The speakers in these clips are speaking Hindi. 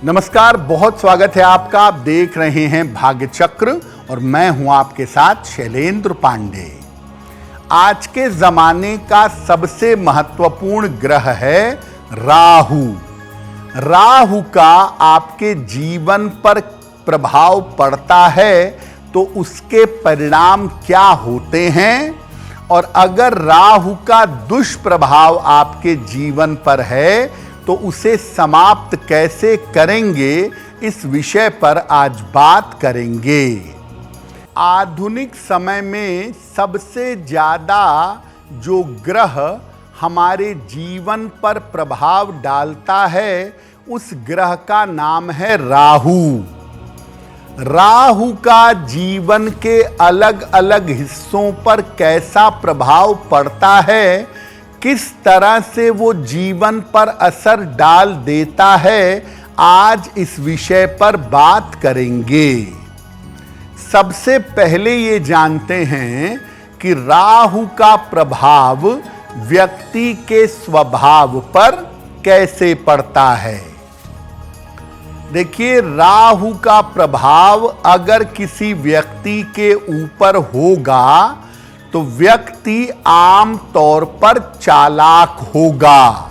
नमस्कार, बहुत स्वागत है आपका। आप देख रहे हैं भाग्य चक्र और मैं हूं आपके साथ शैलेंद्र पांडे। आज के जमाने का सबसे महत्वपूर्ण ग्रह है राहु। राहु का आपके जीवन पर प्रभाव पड़ता है तो उसके परिणाम क्या होते हैं, और अगर राहु का दुष्प्रभाव आपके जीवन पर है तो उसे समाप्त कैसे करेंगे, इस विषय पर आज बात करेंगे। आधुनिक समय में सबसे ज़्यादा जो ग्रह हमारे जीवन पर प्रभाव डालता है उस ग्रह का नाम है राहु। राहु का जीवन के अलग अलग हिस्सों पर कैसा प्रभाव पड़ता है, किस तरह से वो जीवन पर असर डाल देता है, आज इस विषय पर बात करेंगे। सबसे पहले ये जानते हैं कि राहु का प्रभाव व्यक्ति के स्वभाव पर कैसे पड़ता है। देखिए, राहु का प्रभाव अगर किसी व्यक्ति के ऊपर होगा तो व्यक्ति आम तौर पर चालाक होगा।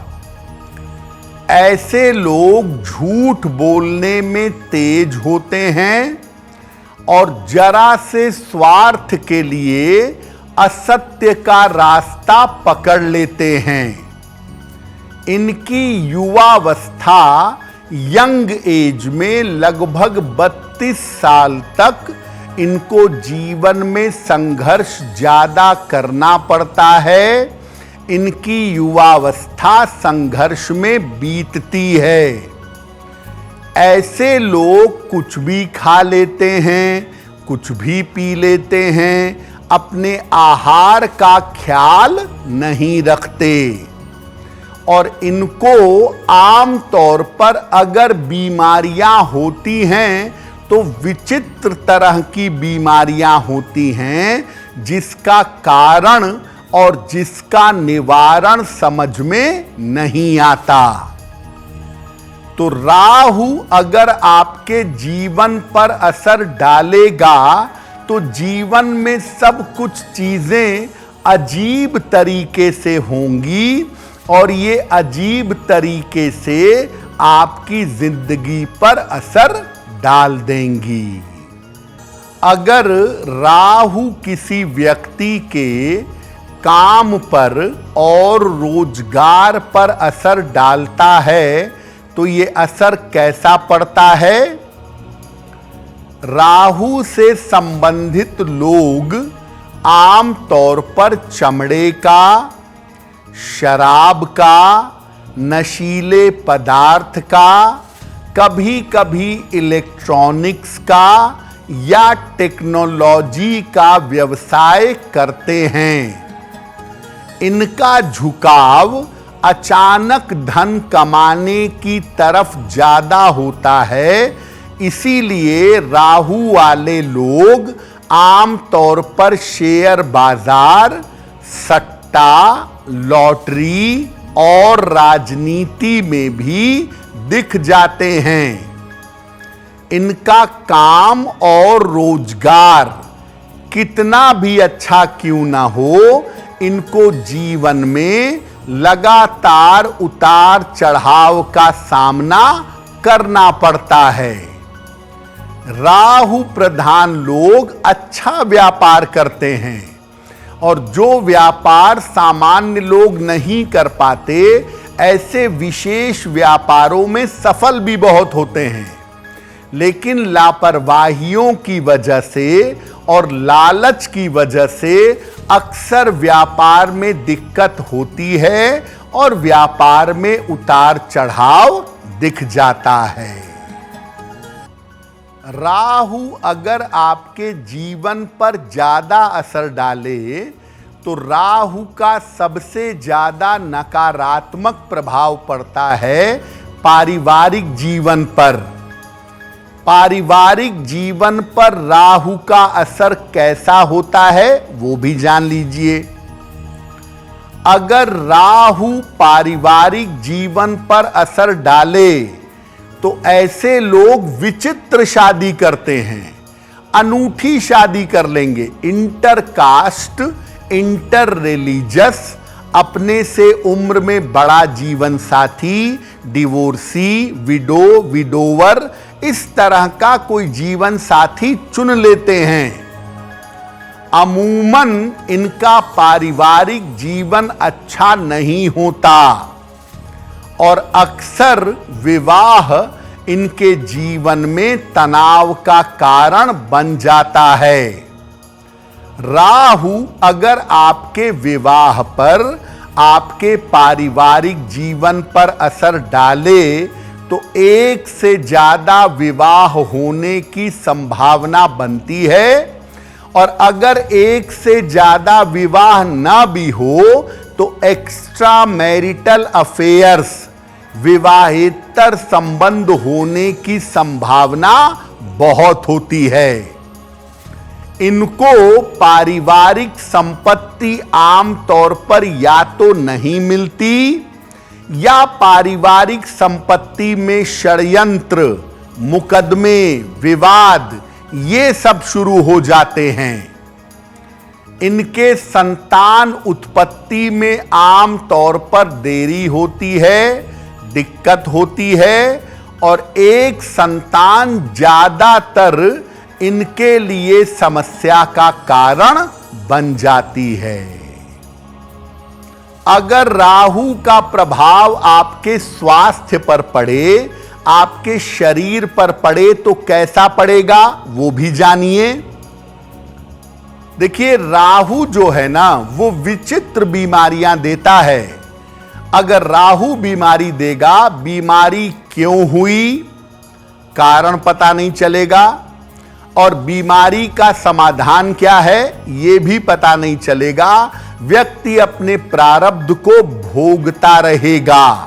ऐसे लोग झूठ बोलने में तेज होते हैं और जरा से स्वार्थ के लिए असत्य का रास्ता पकड़ लेते हैं। इनकी युवावस्था यंग एज में लगभग 32 साल तक इनको जीवन में संघर्ष ज्यादा करना पड़ता है। इनकी युवावस्था संघर्ष में बीतती है। ऐसे लोग कुछ भी खा लेते हैं, कुछ भी पी लेते हैं, अपने आहार का ख्याल नहीं रखते, और इनको आम तौर पर अगर बीमारियां होती हैं तो विचित्र तरह की बीमारियां होती हैं जिसका कारण और जिसका निवारण समझ में नहीं आता। तो राहु अगर आपके जीवन पर असर डालेगा तो जीवन में सब कुछ चीजें अजीब तरीके से होंगी और ये अजीब तरीके से आपकी जिंदगी पर असर डाल देंगी। अगर राहु किसी व्यक्ति के काम पर और रोजगार पर असर डालता है तो ये असर कैसा पड़ता है। राहु से संबंधित लोग आम तौर पर चमड़े का, शराब का, नशीले पदार्थ का, कभी कभी इलेक्ट्रॉनिक्स का या टेक्नोलॉजी का व्यवसाय करते हैं। इनका झुकाव अचानक धन कमाने की तरफ ज्यादा होता है। इसीलिए राहु वाले लोग आम तौर पर शेयर बाजार, सट्टा, लॉटरी और राजनीति में भी दिख जाते हैं। इनका काम और रोजगार कितना भी अच्छा क्यों ना हो, इनको जीवन में लगातार उतार चढ़ाव का सामना करना पड़ता है। राहु प्रधान लोग अच्छा व्यापार करते हैं और जो व्यापार सामान्य लोग नहीं कर पाते, ऐसे विशेष व्यापारों में सफल भी बहुत होते हैं। लेकिन लापरवाहियों की वजह से और लालच की वजह से अक्सर व्यापार में दिक्कत होती है और व्यापार में उतार चढ़ाव दिख जाता है। राहु अगर आपके जीवन पर ज्यादा असर डाले तो राहु का सबसे ज्यादा नकारात्मक प्रभाव पड़ता है पारिवारिक जीवन पर। पारिवारिक जीवन पर राहु का असर कैसा होता है वो भी जान लीजिए। अगर राहु पारिवारिक जीवन पर असर डाले तो ऐसे लोग विचित्र शादी करते हैं, अनूठी शादी कर लेंगे, इंटर कास्ट, इंटर रिलीजियस, अपने से उम्र में बड़ा जीवन साथी, डिवोर्सी, विडो, विडोवर, इस तरह का कोई जीवन साथी चुन लेते हैं। अमूमन इनका पारिवारिक जीवन अच्छा नहीं होता और अक्सर विवाह इनके जीवन में तनाव का कारण बन जाता है। राहु अगर आपके विवाह पर, आपके पारिवारिक जीवन पर असर डाले तो एक से ज्यादा विवाह होने की संभावना बनती है, और अगर एक से ज्यादा विवाह ना भी हो तो एक्स्ट्रा मैरिटल अफेयर्स, विवाहेतर संबंध होने की संभावना बहुत होती है। इनको पारिवारिक संपत्ति आमतौर पर या तो नहीं मिलती, या पारिवारिक संपत्ति में षड्यंत्र, मुकदमे, विवाद, ये सब शुरू हो जाते हैं। इनके संतान उत्पत्ति में आम तौर पर देरी होती है, दिक्कत होती है, और एक संतान ज्यादातर इनके लिए समस्या का कारण बन जाती है। अगर राहु का प्रभाव आपके स्वास्थ्य पर पड़े, आपके शरीर पर पड़े तो कैसा पड़ेगा वो भी जानिए। देखिए, राहु जो है ना वो विचित्र बीमारियां देता है। अगर राहु बीमारी देगा, बीमारी क्यों हुई, कारण पता नहीं चलेगा, और बीमारी का समाधान क्या है ये भी पता नहीं चलेगा। व्यक्ति अपने प्रारब्ध को भोगता रहेगा।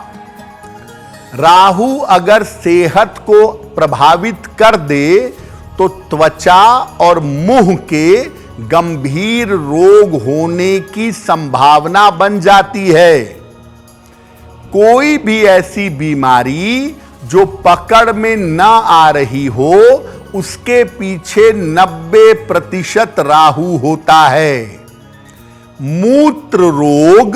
राहु अगर सेहत को प्रभावित कर दे तो त्वचा और मुंह के गंभीर रोग होने की संभावना बन जाती है। कोई भी ऐसी बीमारी जो पकड़ में न आ रही हो, उसके पीछे 90% राहु होता है। मूत्र रोग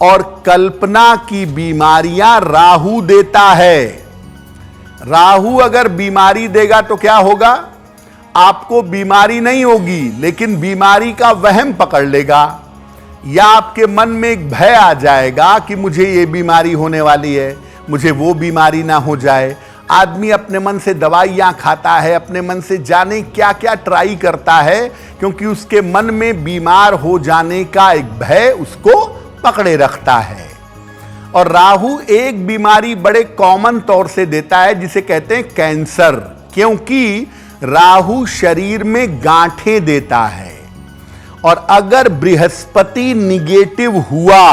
और कल्पना की बीमारियां राहु देता है। राहु अगर बीमारी देगा तो क्या होगा, आपको बीमारी नहीं होगी लेकिन बीमारी का वहम पकड़ लेगा, या आपके मन में एक भय आ जाएगा कि मुझे ये बीमारी होने वाली है, मुझे वो बीमारी ना हो जाए। आदमी अपने मन से दवाइयां खाता है, अपने मन से जाने क्या क्या ट्राई करता है, क्योंकि उसके मन में बीमार हो जाने का एक भय उसको पकड़े रखता है। और राहु एक बीमारी बड़े कॉमन तौर से देता है जिसे कहते हैं कैंसर, क्योंकि राहु शरीर में गांठें देता है। और अगर बृहस्पति निगेटिव हुआ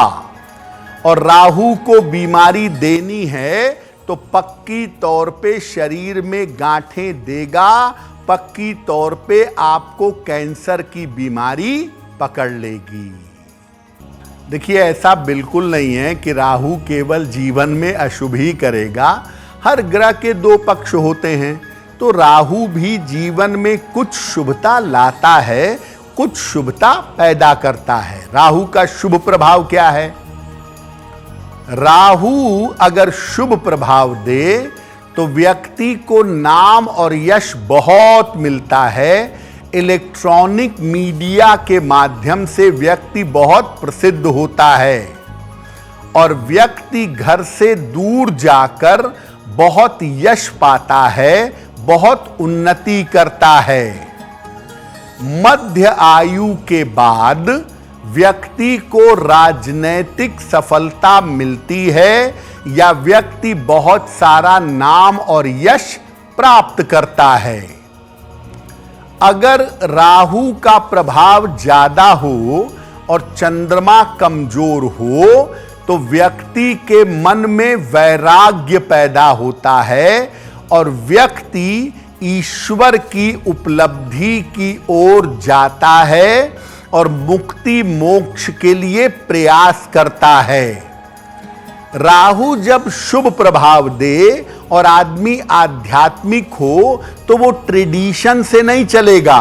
और राहु को बीमारी देनी है तो पक्की तौर पे शरीर में गांठें देगा, पक्की तौर पे आपको कैंसर की बीमारी पकड़ लेगी। देखिए, ऐसा बिल्कुल नहीं है कि राहु केवल जीवन में अशुभ ही करेगा। हर ग्रह के दो पक्ष होते हैं, तो राहु भी जीवन में कुछ शुभता लाता है, कुछ शुभता पैदा करता है। राहु का शुभ प्रभाव क्या है? राहु अगर शुभ प्रभाव दे तो व्यक्ति को नाम और यश बहुत मिलता है। इलेक्ट्रॉनिक मीडिया के माध्यम से व्यक्ति बहुत प्रसिद्ध होता है और व्यक्ति घर से दूर जाकर बहुत यश पाता है, बहुत उन्नति करता है। मध्य आयु के बाद व्यक्ति को राजनैतिक सफलता मिलती है या व्यक्ति बहुत सारा नाम और यश प्राप्त करता है। अगर राहु का प्रभाव ज्यादा हो और चंद्रमा कमजोर हो तो व्यक्ति के मन में वैराग्य पैदा होता है और व्यक्ति ईश्वर की उपलब्धि की ओर जाता है और मुक्ति मोक्ष के लिए प्रयास करता है। राहु जब शुभ प्रभाव दे और आदमी आध्यात्मिक हो तो वो ट्रेडिशन से नहीं चलेगा।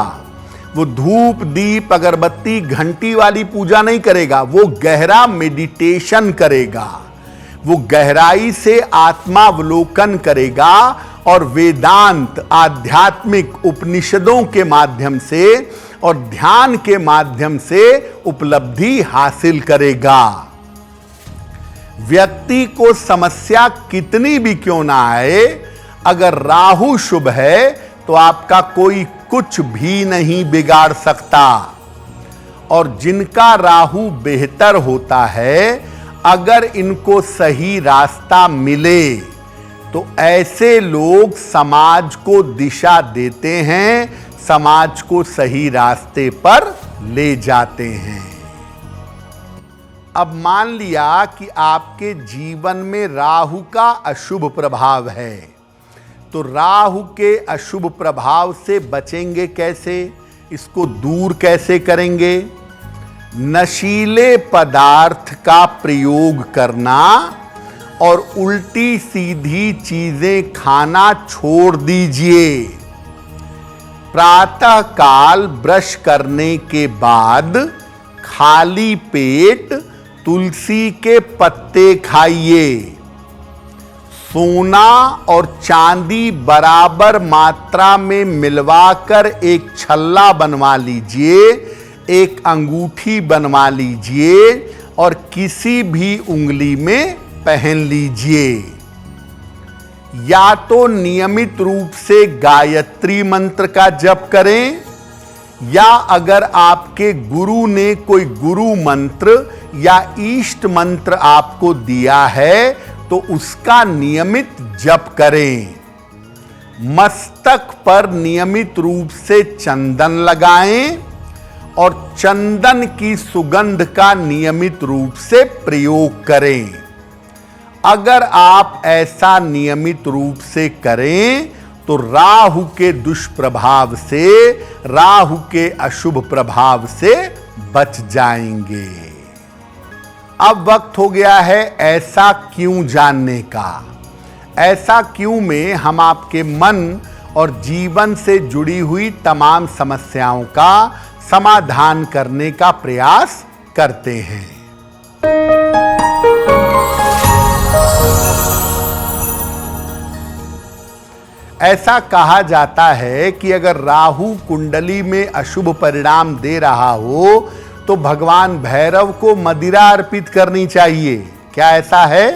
वो धूप दीप अगरबत्ती घंटी वाली पूजा नहीं करेगा, वो गहरा मेडिटेशन करेगा, वो गहराई से आत्मावलोकन करेगा और वेदांत आध्यात्मिक उपनिषदों के माध्यम से और ध्यान के माध्यम से उपलब्धि हासिल करेगा। व्यक्ति को समस्या कितनी भी क्यों ना आए, अगर राहु शुभ है तो आपका कोई कुछ भी नहीं बिगाड़ सकता। और जिनका राहु बेहतर होता है, अगर इनको सही रास्ता मिले तो ऐसे लोग समाज को दिशा देते हैं, समाज को सही रास्ते पर ले जाते हैं। अब मान लिया कि आपके जीवन में राहु का अशुभ प्रभाव है, तो राहु के अशुभ प्रभाव से बचेंगे कैसे, इसको दूर कैसे करेंगे? नशीले पदार्थ का प्रयोग करना और उल्टी सीधी चीजें खाना छोड़ दीजिए। प्रातः काल ब्रश करने के बाद खाली पेट तुलसी के पत्ते खाइए। सोना और चांदी बराबर मात्रा में मिलवाकर एक छल्ला बनवा लीजिए, एक अंगूठी बनवा लीजिए और किसी भी उंगली में पहन लीजिए। या तो नियमित रूप से गायत्री मंत्र का जप करें, या अगर आपके गुरु ने कोई गुरु मंत्र या इष्ट मंत्र आपको दिया है तो उसका नियमित जप करें। मस्तक पर नियमित रूप से चंदन लगाएं और चंदन की सुगंध का नियमित रूप से प्रयोग करें। अगर आप ऐसा नियमित रूप से करें तो राहु के दुष्प्रभाव से, राहु के अशुभ प्रभाव से बच जाएंगे। अब वक्त हो गया है ऐसा क्यों जानने का। ऐसा क्यों में हम आपके मन और जीवन से जुड़ी हुई तमाम समस्याओं का समाधान करने का प्रयास करते हैं। ऐसा कहा जाता है कि अगर राहु कुंडली में अशुभ परिणाम दे रहा हो तो भगवान भैरव को मदिरा अर्पित करनी चाहिए। क्या ऐसा है?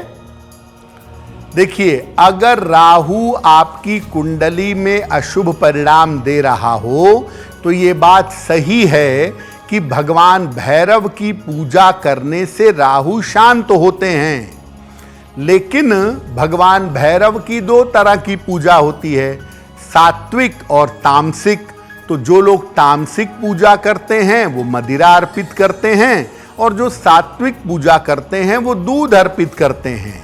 देखिए, अगर राहु आपकी कुंडली में अशुभ परिणाम दे रहा हो तो ये बात सही है कि भगवान भैरव की पूजा करने से राहु शांत होते हैं। लेकिन भगवान भैरव की दो तरह की पूजा होती है, सात्विक और तामसिक। तो जो लोग तामसिक पूजा करते हैं वो मदिरा अर्पित करते हैं, और जो सात्विक पूजा करते हैं वो दूध अर्पित करते हैं।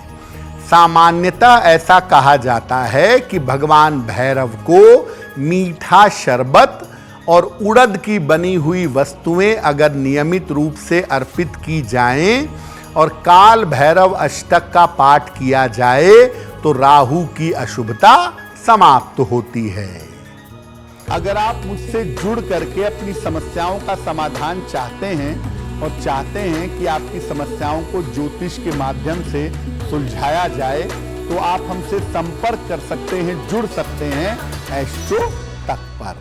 सामान्यतः ऐसा कहा जाता है कि भगवान भैरव को मीठा शरबत और उड़द की बनी हुई वस्तुएं अगर नियमित रूप से अर्पित की जाएं और काल भैरव अष्टक का पाठ किया जाए तो राहु की अशुभता समाप्त होती है। अगर आप मुझसे जुड़ करके अपनी समस्याओं का समाधान चाहते हैं और चाहते हैं कि आपकी समस्याओं को ज्योतिष के माध्यम से सुलझाया जाए, तो आप हमसे संपर्क कर सकते हैं, जुड़ सकते हैं एस्ट्रो तक पर।